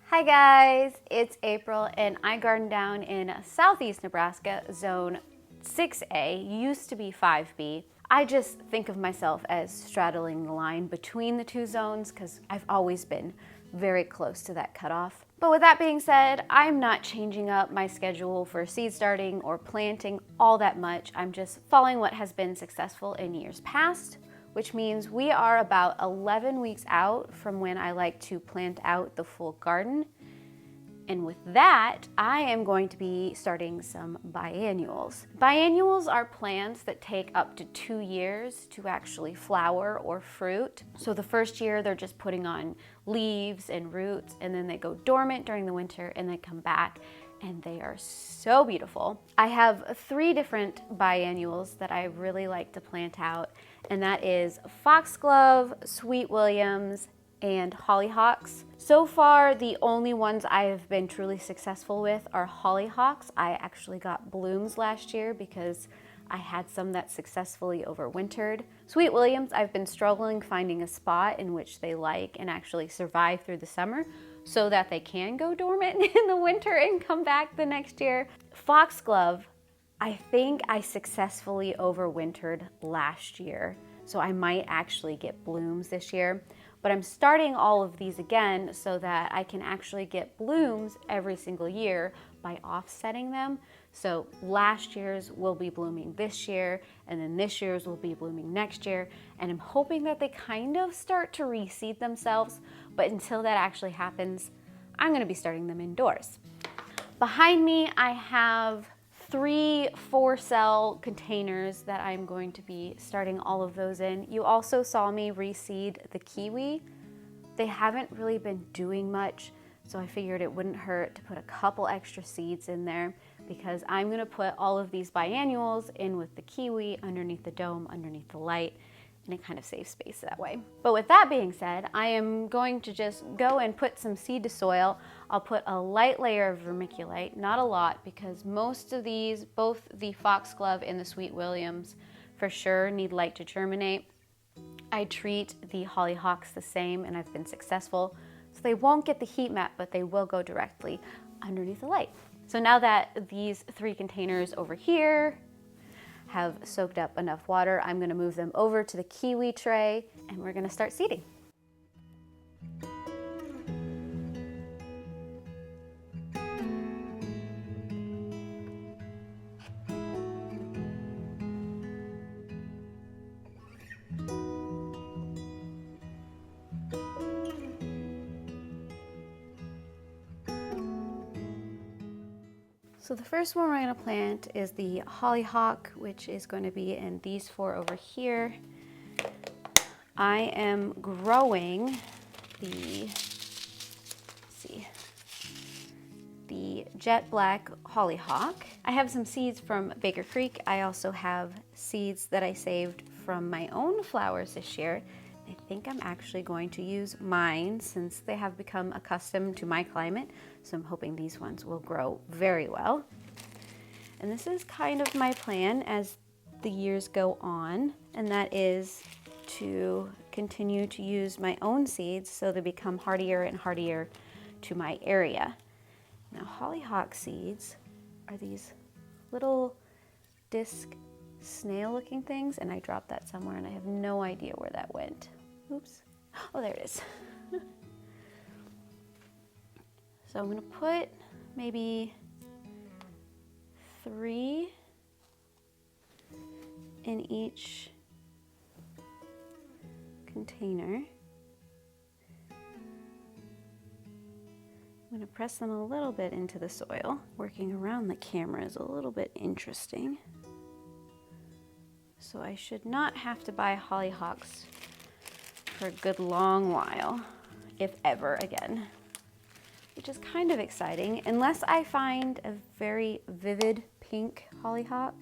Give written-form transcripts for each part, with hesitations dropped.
Hi guys, it's April and I garden down in southeast Nebraska, zone 6A, used to be 5B. I just think of myself as straddling the line between the two zones because I've always been very close to that cutoff. But with that being said, I'm not changing up my schedule for seed starting or planting all that much. I'm just following what has been successful in years past, which means we are about 11 weeks out from when I like to plant out the full garden. And with that, I am going to be starting some biennials. Biennials are plants that take up to 2 years to actually flower or fruit. So the first year they're just putting on leaves and roots, and then they go dormant during the winter and then come back, and they are so beautiful. I have 3 different biennials that I really like to plant out, and that is Foxglove, Sweet Williams, and Hollyhocks. So far, the only ones I have been truly successful with are Hollyhocks. I actually got blooms last year because I had some that successfully overwintered. Sweet Williams, I've been struggling finding a spot in which they like and actually survive through the summer so that they can go dormant in the winter and come back the next year. Foxglove, I think I successfully overwintered last year, so I might actually get blooms this year. But I'm starting all of these again so that I can actually get blooms every single year by offsetting them. So last year's will be blooming this year, and then this year's will be blooming next year. And I'm hoping that they kind of start to reseed themselves, but until that actually happens, I'm gonna be starting them indoors. Behind me, I have 3 4-cell containers that I'm going to be starting all of those in. You also saw me reseed the kiwi. They haven't really been doing much, so I figured it wouldn't hurt to put a couple extra seeds in there because I'm gonna put all of these biennials in with the kiwi underneath the dome, underneath the light, and it kind of saves space that way. But with that being said, I am going to just go and put some seed to soil. I'll put a light layer of vermiculite, not a lot, because most of these, both the Foxglove and the Sweet Williams, for sure need light to germinate. I treat the Hollyhocks the same, and I've been successful. So they won't get the heat map, but they will go directly underneath the light. So now that these 3 containers over here have soaked up enough water, I'm gonna move them over to the kiwi tray and we're gonna start seeding. So the first one we're going to plant is the Hollyhock, which is going to be in these 4 over here. I am growing the jet black Hollyhock. I have some seeds from Baker Creek. I also have seeds that I saved from my own flowers this year. I think I'm actually going to use mine since they have become accustomed to my climate. So I'm hoping these ones will grow very well. And this is kind of my plan as the years go on, and that is to continue to use my own seeds so they become hardier and hardier to my area. Now, Hollyhock seeds are these little disc snail looking things, and I dropped that somewhere and I have no idea where that went. Oops. Oh, there it is. So I'm gonna put maybe 3 in each container. I'm gonna press them a little bit into the soil. Working around the camera is a little bit interesting. So I should not have to buy hollyhocks for a good long while, if ever again, which is kind of exciting, unless I find a very vivid pink hollyhock.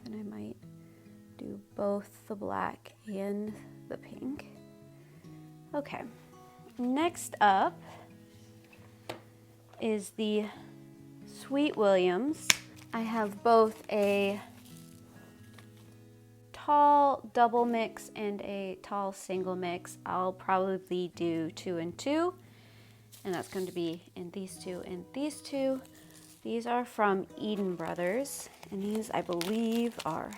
Then I might do both the black and the pink. Okay, next up is the Sweet Williams. I have both a tall double mix and a tall single mix. I'll probably do 2 and 2, and that's going to be in these two and these two. These are from Eden Brothers, and these I believe are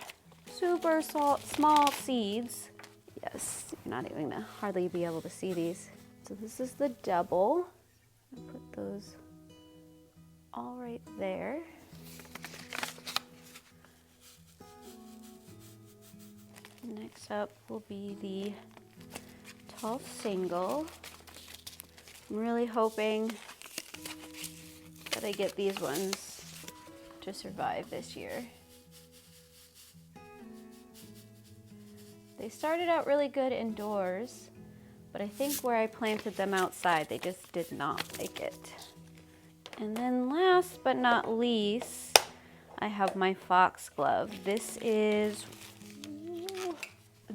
super small seeds. Yes, you're not even gonna hardly be able to see these. So this is the double. I'll put those all right there. Next up will be the tall single. I'm really hoping that I get these ones to survive this year. They started out really good indoors, but I think where I planted them outside, they just did not like it. And then last but not least, I have my Foxglove. This is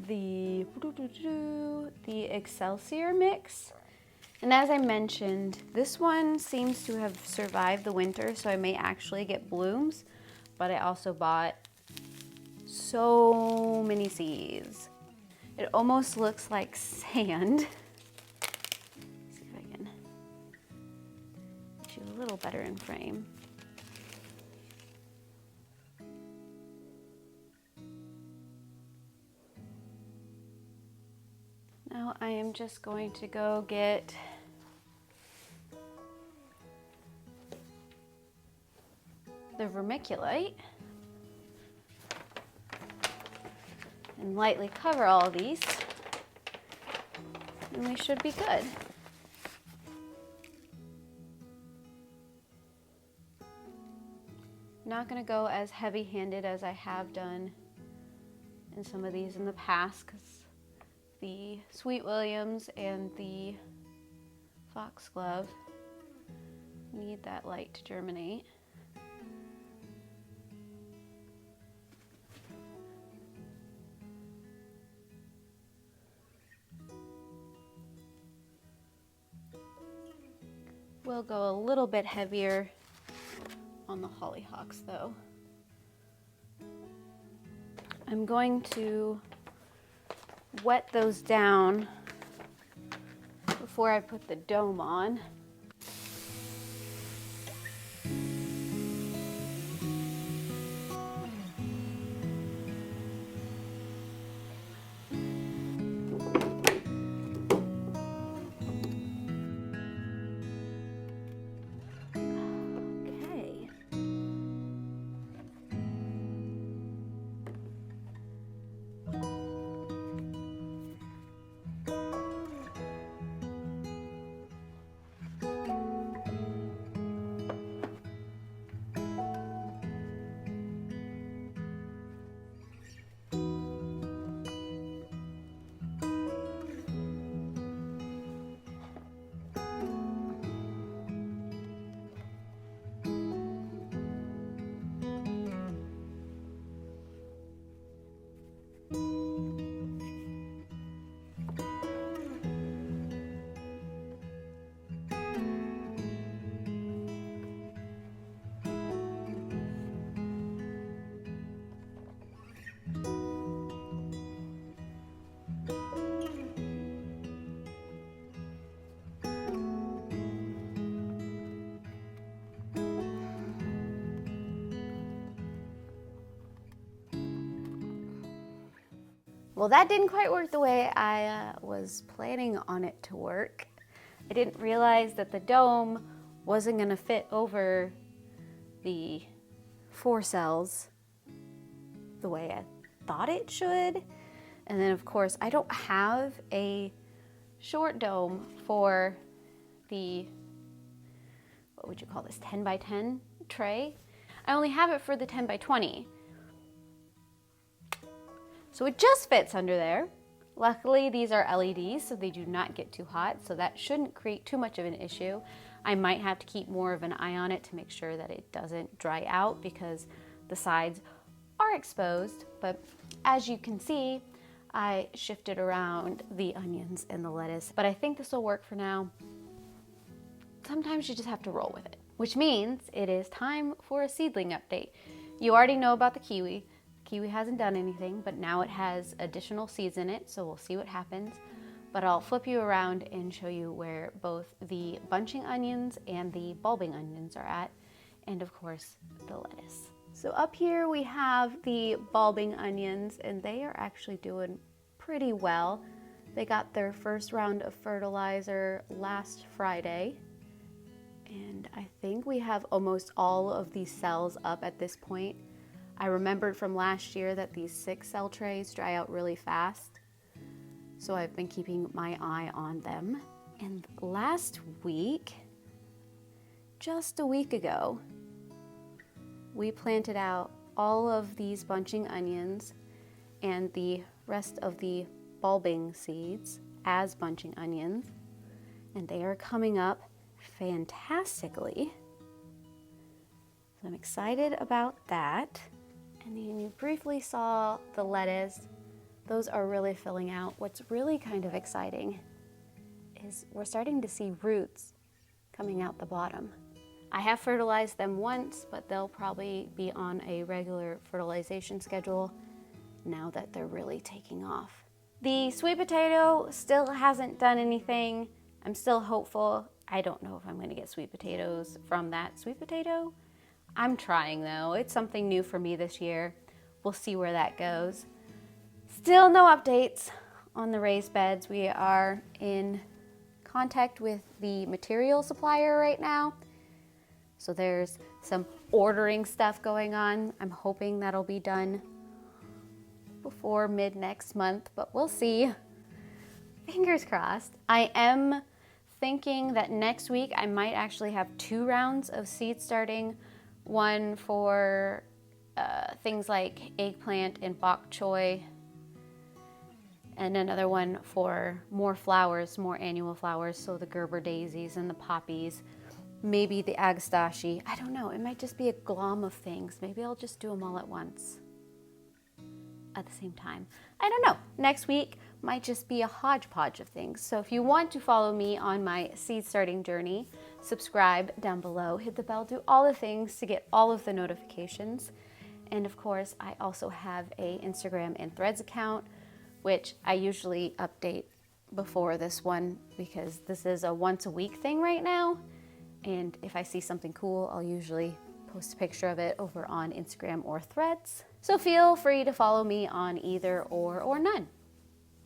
the Excelsior mix. And as I mentioned, this one seems to have survived the winter, so I may actually get blooms, but I also bought so many seeds. It almost looks like sand. Let's see if I can get you a little better in frame. Now I am just going to go get the vermiculite and lightly cover all of these, and we should be good. I'm not going to go as heavy-handed as I have done in some of these in the past, because the Sweet Williams and the Foxglove need that light to germinate. We'll go a little bit heavier on the hollyhocks though. I'm going to wet those down before I put the dome on. Well, that didn't quite work the way I was planning on it to work. I didn't realize that the dome wasn't gonna fit over the 4 cells the way I thought it should. And then of course, I don't have a short dome for the, what would you call this, 10 by 10 tray. I only have it for the 10 by 20. So it just fits under there. Luckily, these are LEDs, so they do not get too hot, so that shouldn't create too much of an issue. I might have to keep more of an eye on it to make sure that it doesn't dry out because the sides are exposed. But as you can see, I shifted around the onions and the lettuce, but I think this will work for now. Sometimes you just have to roll with it, which means it is time for a seedling update. You already know about the kiwi. kiwi hasn't done anything, but now it has additional seeds in it, so we'll see what happens. But I'll flip you around and show you where both the bunching onions and the bulbing onions are at, and of course, the lettuce. So up here we have the bulbing onions, and they are actually doing pretty well. They got their first round of fertilizer last Friday, and I think we have almost all of these cells up at this point. I remembered from last year that these 6-cell trays dry out really fast, so I've been keeping my eye on them. And last week, just a week ago, we planted out all of these bunching onions and the rest of the bulbing seeds as bunching onions, and they are coming up fantastically. So I'm excited about that. And then you briefly saw the lettuce. Those are really filling out. What's really kind of exciting is we're starting to see roots coming out the bottom. I have fertilized them once, but they'll probably be on a regular fertilization schedule now that they're really taking off. The sweet potato still hasn't done anything. I'm still hopeful. I don't know if I'm gonna get sweet potatoes from that sweet potato. I'm trying though. It's something new for me this year. We'll see where that goes. Still no updates on the raised beds. We are in contact with the material supplier right now. So there's some ordering stuff going on. I'm hoping that'll be done before mid next month, but we'll see. Fingers crossed. I am thinking that next week I might actually have 2 rounds of seed starting. One for things like eggplant and bok choy, and another one for more flowers, more annual flowers, so the Gerber daisies and the poppies, maybe the agastache. I don't know, it might just be a glom of things. Maybe I'll just do them all at once at the same time. I don't know. Next week might just be a hodgepodge of things. So if you want to follow me on my seed starting journey, subscribe down below, hit the bell, do all the things to get all of the notifications. And of course, I also have a Instagram and Threads account, which I usually update before this one because this is a once a week thing right now. And if I see something cool, I'll usually post a picture of it over on Instagram or Threads. So feel free to follow me on either or none.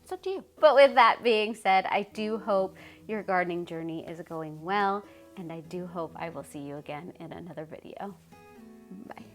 It's up to you. But with that being said, I do hope your gardening journey is going well, and I do hope I will see you again in another video. Bye.